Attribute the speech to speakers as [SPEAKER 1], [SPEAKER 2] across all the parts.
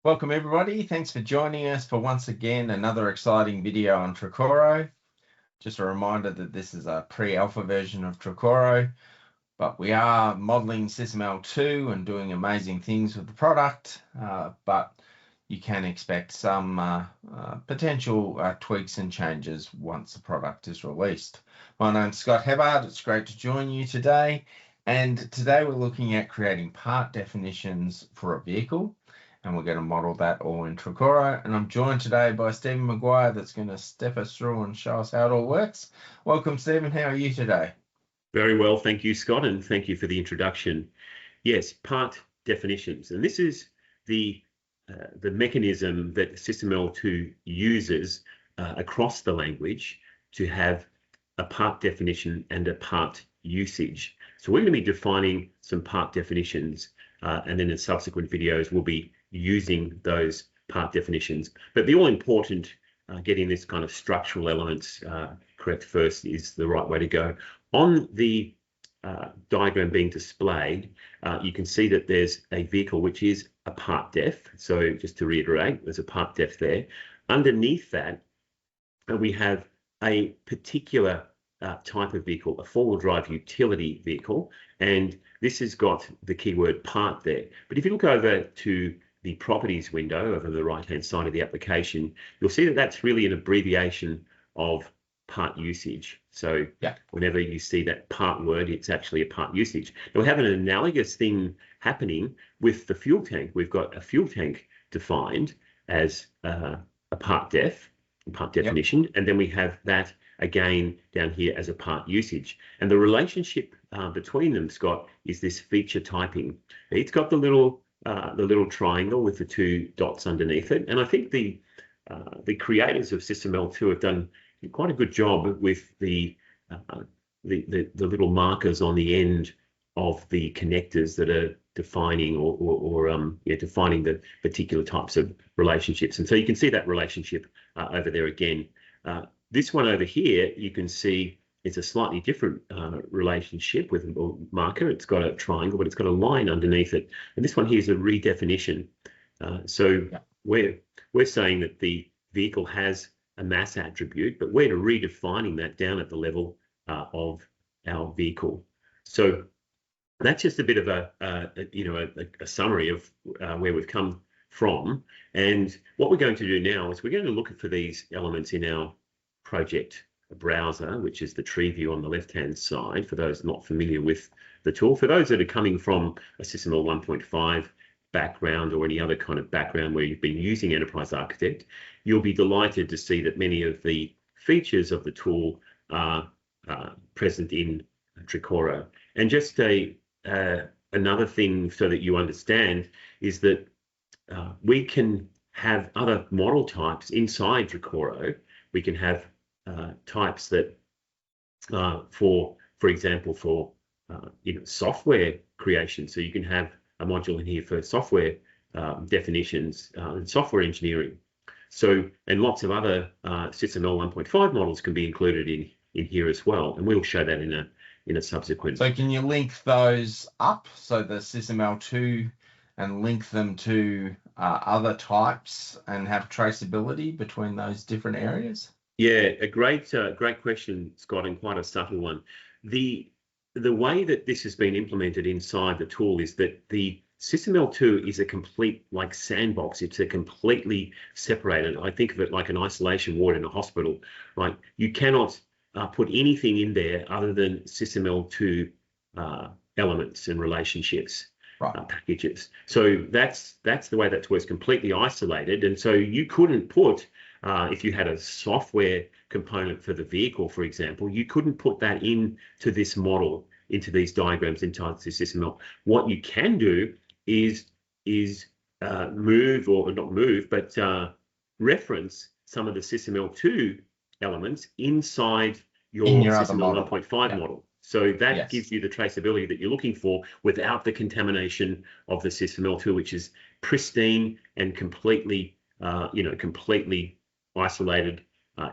[SPEAKER 1] Welcome everybody. Thanks for joining us for once again another exciting video on Trechoro. Just a reminder that this is a pre-alpha version of Trechoro, but we are modeling SysML2 and doing amazing things with the product, but you can expect some potential tweaks and changes once the product is released. My name's Scott Hebbard. It's great to join you today. And today we're looking at creating part definitions for a vehicle. And we're going to model that all in Trechoro. And I'm joined today by Stephen Maguire that's going to step us through and show us how it all works. Welcome, Stephen. How are you today?
[SPEAKER 2] Very well, thank you, Scott, and thank you for the introduction. Yes, part definitions. And this is the mechanism that SysML2 uses across the language to have a part definition and a part usage. So we're going to be defining some part definitions, and then in subsequent videos, we'll be using those part definitions. But the all important getting this kind of structural elements correct first is the right way to go. On the diagram being displayed, you can see that there's a vehicle which is a part def. So just to reiterate, there's a part def there. Underneath that, we have a particular type of vehicle, a four-wheel drive utility vehicle, and this has got the keyword part there. But if you look over to the properties window over the right-hand side of the application, you'll see that that's really an abbreviation of part usage. So whenever you see that part word, it's actually a part usage. Now we have an analogous thing happening with the fuel tank. We've got a fuel tank defined as a part definition, and then we have that again down here as a part usage. And the relationship between them, Scott, is this feature typing. It's got the little triangle with the two dots underneath it, and I think the creators of SysML2 have done quite a good job with the little markers on the end of the connectors that are defining defining the particular types of relationships. And so you can see that relationship over there again. This one over here, you can see it's a slightly different relationship with a marker. It's got a triangle, but it's got a line underneath it. And this one here is a redefinition. We're saying that the vehicle has a mass attribute, but we're redefining that down at the level of our vehicle. So that's just a bit of a summary of where we've come from. And what we're going to do now is we're going to look for these elements in our project browser, which is the tree view on the left-hand side, for those not familiar with the tool. For those that are coming from a SysML 1.5 background or any other kind of background where you've been using Enterprise Architect, you'll be delighted to see that many of the features of the tool are present in Trechoro. And just another thing so that you understand is that we can have other model types inside Trechoro. We can have types that, for example, for software creation. So you can have a module in here for software definitions and software engineering. So, and lots of other SysML 1.5 models can be included in here as well, and we'll show that in a subsequent.
[SPEAKER 1] So can you link those up, so the SysML2, and link them to other types and have traceability between those different areas?
[SPEAKER 2] Yeah, a great question, Scott, and quite a subtle one. The way that this has been implemented inside the tool is that the SysML2 is a complete sandbox. It's a completely separated. I think of it like an isolation ward in a hospital. Right? You cannot put anything in there other than SysML2 elements and relationships. Packages. So that's the way that works, completely isolated. And so you couldn't put, if you had a software component for the vehicle, for example, you couldn't put that into this model, into these diagrams, into the SysML. What you can do is move, or not move, but reference some of the SysML2 elements inside your SysML 1.5 model. So that gives you the traceability that you're looking for without the contamination of the SysML2, which is pristine and completely, completely isolated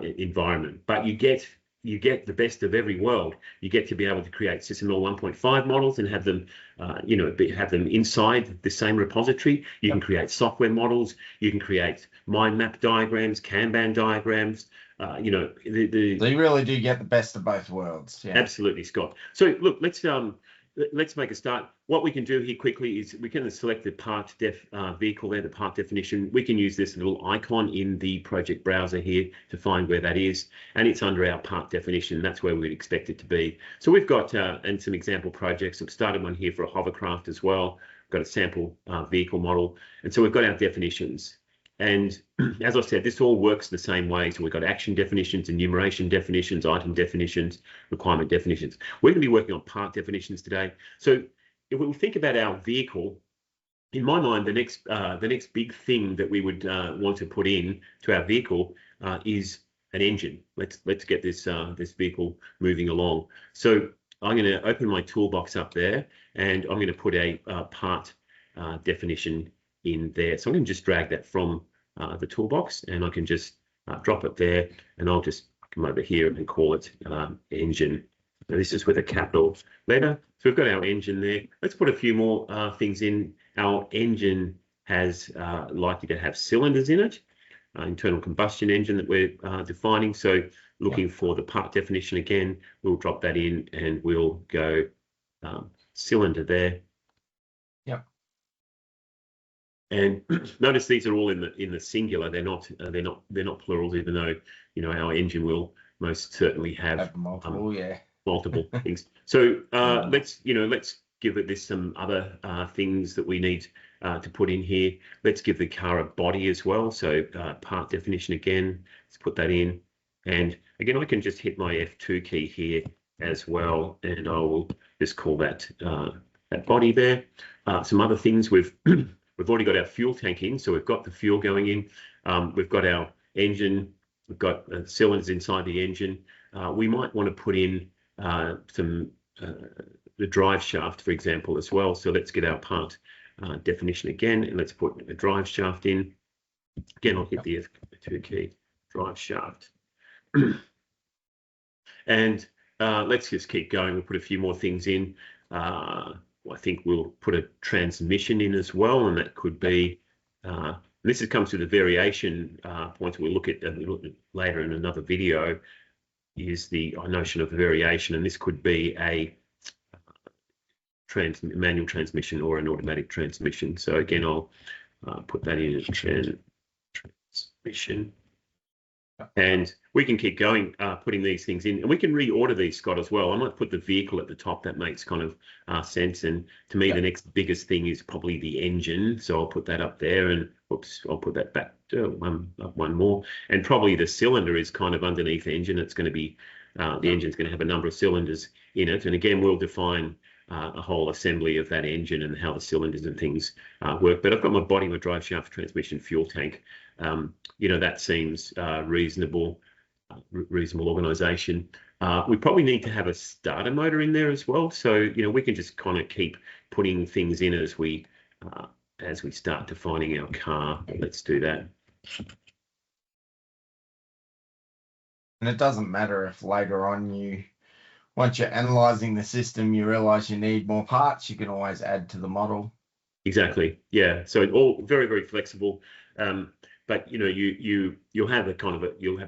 [SPEAKER 2] environment. But you get you get the best of every world. You get to be able to create SysML 1.5 models and have them, have them inside the same repository. You can create software models. You can create mind map diagrams, Kanban diagrams. So
[SPEAKER 1] you really do get the best of both worlds. Yeah.
[SPEAKER 2] Absolutely, Scott. So look, let's make a start. What we can do here quickly is we can select the part vehicle there, the part definition. We can use this little icon in the project browser here to find where that is, and it's under our part definition. That's where we'd expect it to be. So we've got and some example projects. I've started one here for a hovercraft as well. We've got a sample vehicle model, and so we've got our definitions. And as I said, this all works the same way. So we've got action definitions, enumeration definitions, item definitions, requirement definitions. We're going to be working on part definitions today. So if we think about our vehicle, in my mind, the next big thing that we would want to put in to our vehicle is an engine. Let's get this this vehicle moving along. So I'm going to open my toolbox up there, and I'm going to put a part definition in there. So I'm going to just drag that from the toolbox, and I can just drop it there, and I'll just come over here and call it engine. Now, this is with a capital letter. So we've got our engine there. Let's put a few more things in. Our engine has likely to have cylinders in it, internal combustion engine that we're defining. So looking for the part definition again, we'll drop that in, and we'll go cylinder there.
[SPEAKER 1] Yep.
[SPEAKER 2] And notice these are all in the singular. They're not plurals, even though our engine will most certainly have
[SPEAKER 1] multiple,
[SPEAKER 2] multiple things. So let's give this some other things that we need to put in here. Let's give the car a body as well. So part definition again. Let's put that in, and again I can just hit my F2 key here as well, and I will just call that that body there. Some other things we've already got our fuel tank in, so we've got the fuel going in. We've got our engine. We've got cylinders inside the engine. We might want to put in some the drive shaft, for example, as well. So let's get our part definition again, and let's put a drive shaft in. Again, I'll hit the F2 key, drive shaft. And let's just keep going. We'll put a few more things in. I think we'll put a transmission in as well, and that could be, this comes to the variation points we'll look at a little bit later in another video, is the notion of variation, and this could be a manual transmission or an automatic transmission. So again, I'll put that in as transmission. And we can keep going, putting these things in, and we can reorder these, Scott, as well. I might put the vehicle at the top. That makes kind of sense. And to me, the next biggest thing is probably the engine. So I'll put that up there, and oops, I'll put that back one more. And probably the cylinder is kind of underneath the engine. It's going to be the engine's going to have a number of cylinders in it. And again, we'll define a whole assembly of that engine and how the cylinders and things work. But I've got my body, my drive shaft, transmission, fuel tank. That seems reasonable organization. We probably need to have a starter motor in there as well. So, we can just kind of keep putting things in as we start defining our car. Let's do that.
[SPEAKER 1] And it doesn't matter if later on once you're analyzing the system, you realize you need more parts, you can always add to the model.
[SPEAKER 2] Exactly. Yeah. So all very, very flexible. But you'll have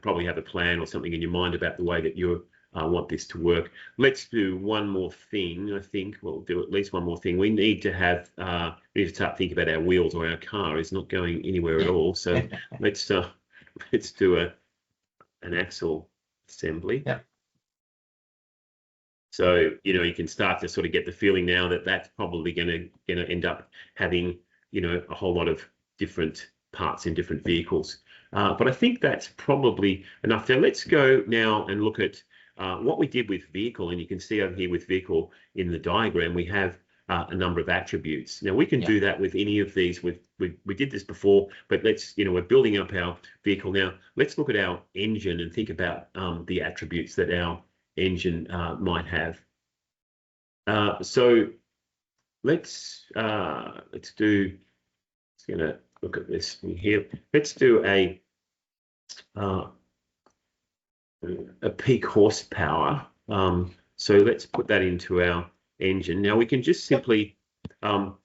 [SPEAKER 2] probably have a plan or something in your mind about the way that you want this to work. Let's do one more thing. I think we'll do at least one more thing. We need to start thinking about our wheels, or our car is not going anywhere at all. So let's do an axle assembly.
[SPEAKER 1] Yeah.
[SPEAKER 2] So, you can start to sort of get the feeling now that that's probably going to end up having, a whole lot of different parts in different vehicles. But I think that's probably enough there. Let's go now and look at what we did with vehicle. And you can see over here with vehicle in the diagram, we have a number of attributes. Now we can do that with any of these. We did this before, but let's, we're building up our vehicle now. Let's look at our engine and think about the attributes that our engine might have. So let's gonna look at this here. Let's do a a peak horsepower. So let's put that into our engine. Now we can just simply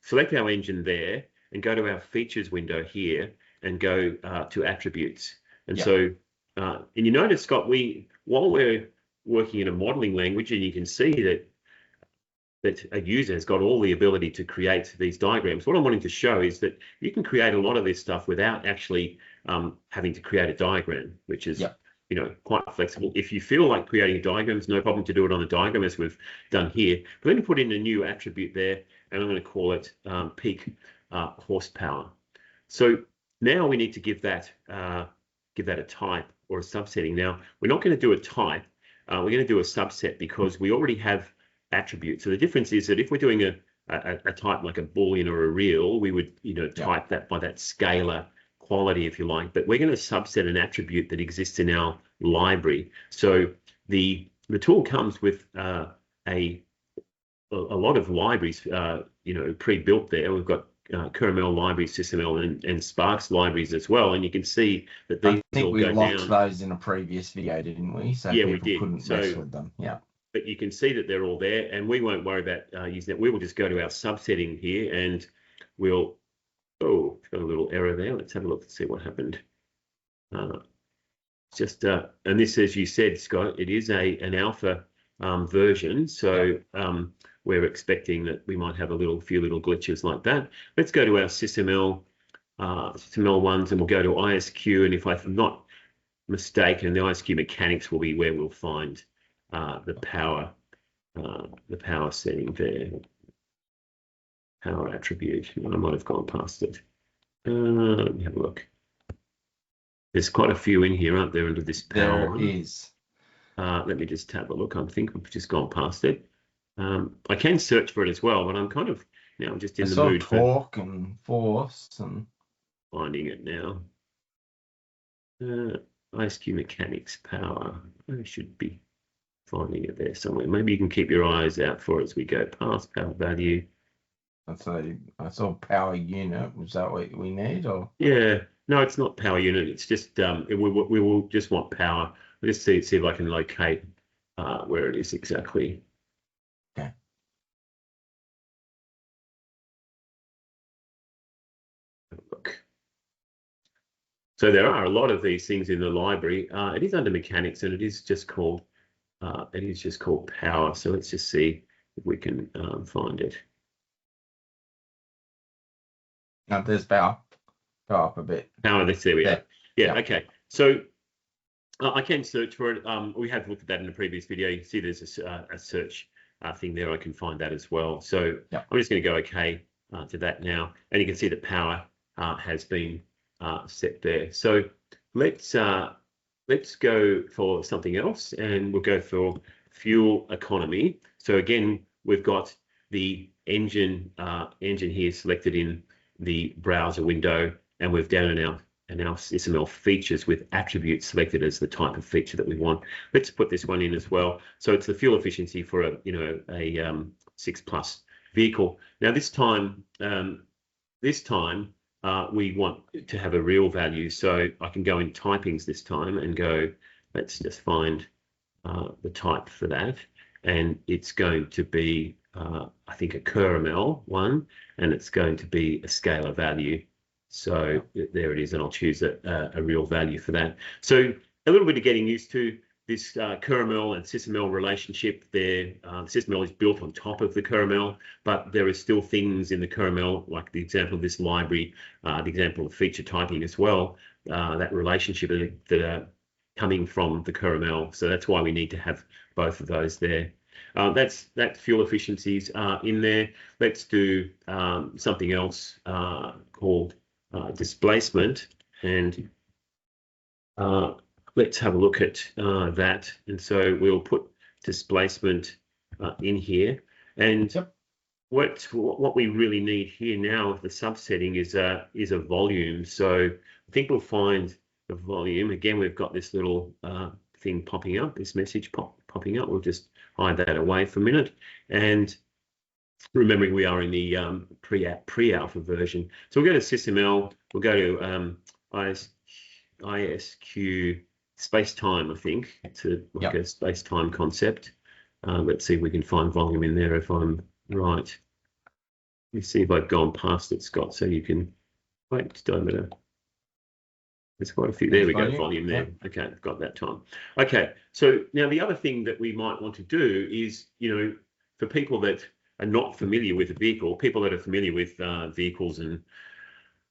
[SPEAKER 2] select our engine there and go to our features window here and go to attributes. And so, and you notice, Scott, while we're working in a modeling language, and you can see that a user has got all the ability to create these diagrams. What I'm wanting to show is that you can create a lot of this stuff without actually having to create a diagram, which is quite flexible. If you feel like creating diagrams, no problem to do it on the diagram as we've done here. But let me put in a new attribute there, and I'm going to call it peak horsepower. So now we need to give that a type or a subsetting. Now we're not going to do a type. We're going to do a subset because we already have attributes. So the difference is that if we're doing a type like a Boolean or a real, we would type that by that scalar quality, if you like. But we're going to subset an attribute that exists in our library. So the tool comes with a lot of libraries, pre-built there. We've got KernML libraries, SysML, and Sparx libraries as well. And you can see that these
[SPEAKER 1] I think
[SPEAKER 2] all
[SPEAKER 1] we
[SPEAKER 2] go
[SPEAKER 1] locked
[SPEAKER 2] down.
[SPEAKER 1] those in a previous video, didn't we? So
[SPEAKER 2] yeah,
[SPEAKER 1] people
[SPEAKER 2] we did.
[SPEAKER 1] couldn't mess with them. Yeah.
[SPEAKER 2] But you can see that they're all there, and we won't worry about using that. We will just go to our subsetting here, and we'll. Oh, got a little error there. Let's have a look and see what happened. And this, as you said, Scott, it is an alpha version, so we're expecting that we might have a few little glitches like that. Let's go to our SysML ones, and we'll go to ISQ, and if I'm not mistaken, the ISQ mechanics will be where we'll find the power setting there. Power attribute. I might have gone past it. Let me have a look. There's quite a few in here, aren't there, under this power?
[SPEAKER 1] There is.
[SPEAKER 2] Let me just have a look. I think I've just gone past it. I can search for it as well, but I'm kind of now just in the mood for
[SPEAKER 1] torque and force and
[SPEAKER 2] finding it now. ISQ mechanics power. I should be finding it there somewhere. Maybe you can keep your eyes out for it as we go past power value.
[SPEAKER 1] I saw power unit. Was that what we need, or?
[SPEAKER 2] Yeah, no, it's not power unit. It's just we will just want power. Let's see if I can locate where it is exactly.
[SPEAKER 1] Okay.
[SPEAKER 2] Look. So there are a lot of these things in the library. It is under mechanics, and it is just called power. So let's just see if we can find it.
[SPEAKER 1] No, there's power. Go up a bit.
[SPEAKER 2] Power. There we are. Yeah. Okay. So I can search for it. We have looked at that in a previous video. You can see there's a search thing there. I can find that as well. So I'm just going to go OK to that now, and you can see that power has been set there. So let's go for something else, and we'll go for fuel economy. So again, we've got the engine here selected in the browser window, and we've down in our SysML features with attributes selected as the type of feature that we want. Let's put this one in as well. So it's the fuel efficiency for a 6+ vehicle. Now this time we want to have a real value. So I can go in typings this time and go, let's just find the type for that. And it's going to be, I think, a KernML one, and it's going to be a scalar value. So there it is, and I'll choose a real value for that. So a little bit of getting used to this KernML and SysML relationship there. SysML is built on top of the KernML, but there are still things in the KernML, like the example of this library, the example of feature typing as well, that relationship that are coming from the KernML. So that's why we need to have both of those there. That's fuel efficiencies in there. Let's do something else called displacement, and let's have a look at that. And so we'll put displacement in here. And what we really need here now of the subsetting is a volume. So I think we'll find the volume. Again, we've got this little thing popping up, this message popping up. We'll just hide that away for a minute. And remembering we are in the pre-alpha version. So we'll go to SysML, we'll go to ISQ space-time, I think. It's like a space-time concept. Let's see if we can find volume in there if I'm right. Let's see if I've gone past it, Scott, so you can wait. Just a minute. There's quite a few. There we go, volume there. Okay, I've got that time. Okay, so now the other thing that we might want to do is, for people that are not familiar with the vehicle, people that are familiar with vehicles and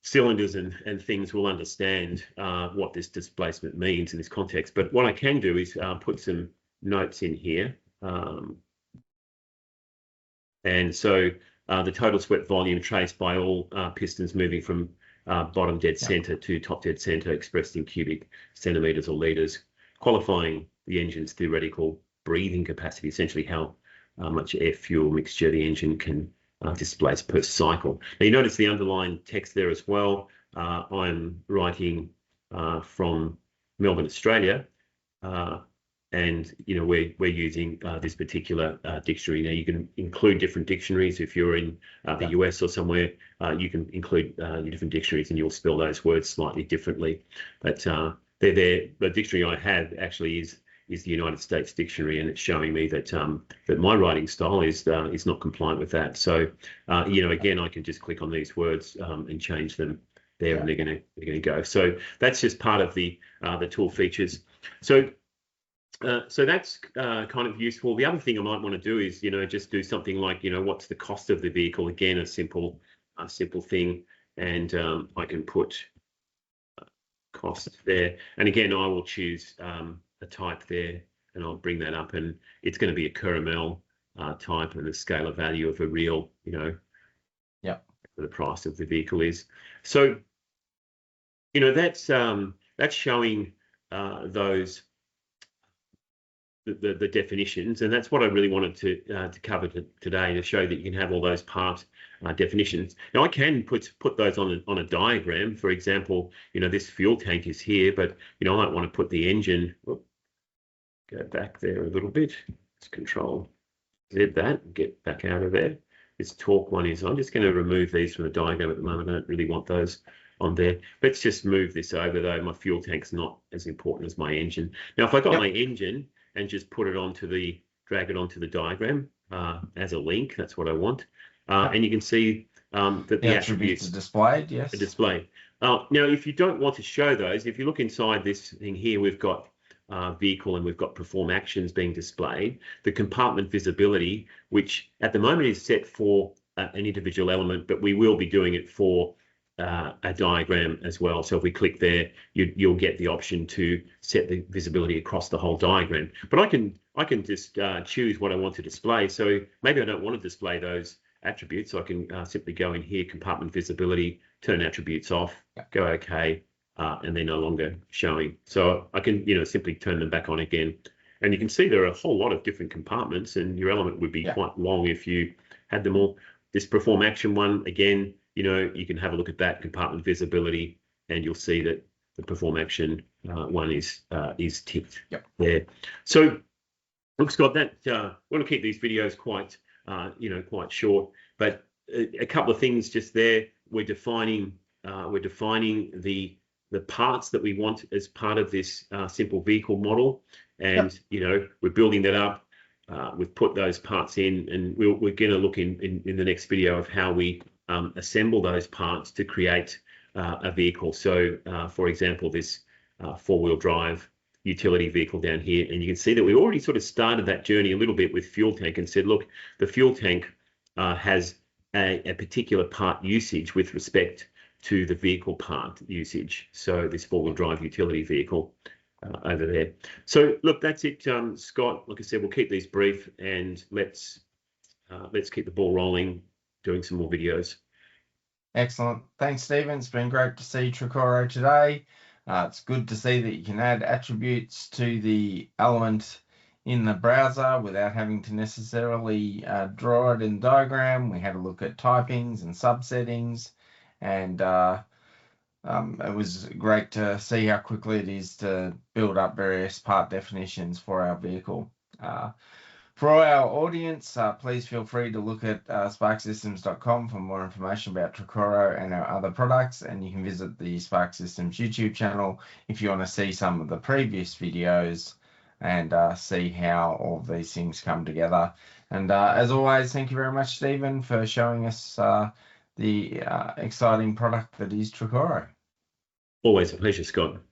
[SPEAKER 2] cylinders and things will understand what this displacement means in this context. But what I can do is put some notes in here. And so the total swept volume traced by all pistons moving from bottom dead center to top dead center expressed in cubic centimeters or liters, qualifying the engine's theoretical breathing capacity, essentially how much air fuel mixture the engine can displace per cycle. Now you notice the underlying text there as well. I'm writing from Melbourne, Australia, and we're using this particular dictionary. Now you can include different dictionaries. If you're in the US or somewhere, you can include your different dictionaries, and you'll spell those words slightly differently. But they're there. The dictionary I have actually is the United States dictionary, and it's showing me that that my writing style is not compliant with that. So again, I can just click on these words and change them there, and they're gonna go. So that's just part of the tool features. So that's kind of useful. The other thing I might want to do is, just do something like, what's the cost of the vehicle? Again, a simple thing, and I can put cost there. And again, I will choose a type there, and I'll bring that up, and it's going to be a caramel type, and the scalar value of a real, the price of the vehicle is. So, that's showing those. The definitions, and that's what I really wanted to cover today, to show that you can have all those part definitions. Now I can put those on a diagram. For example, this fuel tank is here, but I might want to put the engine. Go back there a little bit. Let's Control Z that and get back out of there. This torque one is. I'm just going to remove these from the diagram at the moment. I don't really want those on there. Let's just move this over though. My fuel tank's not as important as my engine. Now if I got my engine and just put it drag it onto the diagram as a link. That's what I want. And you can see that the attributes
[SPEAKER 1] are displayed, yes.
[SPEAKER 2] Are displayed. Now, if you don't want to show those, if you look inside this thing here, we've got vehicle and we've got perform actions being displayed. The compartment visibility, which at the moment is set for an individual element, but we will be doing it for a diagram as well. So if we click there, you'll get the option to set the visibility across the whole diagram. But I can just choose what I want to display. So maybe I don't want to display those attributes. So I can simply go in here, compartment visibility, turn attributes off, go OK, and they're no longer showing. So I can simply turn them back on again. And you can see there are a whole lot of different compartments, and your element would be quite long if you had them all. This perform action one, again, you can have a look at that compartment visibility, and you'll see that the perform action one is ticked there. So, look, Scott, that I want to keep these videos quite short, but a couple of things just there. We're defining the parts that we want as part of this simple vehicle model, and we're building that up. We've put those parts in, and we're going to look in the next video of how we assemble those parts to create a vehicle. So, for example, this four-wheel drive utility vehicle down here, and you can see that we already sort of started that journey a little bit with fuel tank and said, look, the fuel tank has a particular part usage with respect to the vehicle part usage. So this four-wheel drive utility vehicle over there. So look, that's it, Scott. Like I said, we'll keep these brief, and let's keep the ball rolling, doing some more videos.
[SPEAKER 1] Excellent. Thanks, Stephen. It's been great to see Trechoro today. It's good to see that you can add attributes to the element in the browser without having to necessarily draw it in the diagram. We had a look at typings and subsettings, and it was great to see how quickly it is to build up various part definitions for our vehicle. For our audience, please feel free to look at sparksystems.com for more information about Trechoro and our other products, and you can visit the Spark Systems YouTube channel if you want to see some of the previous videos and see how all of these things come together. And as always, thank you very much, Stephen, for showing us the exciting product that is Trechoro.
[SPEAKER 2] Always a pleasure, Scott.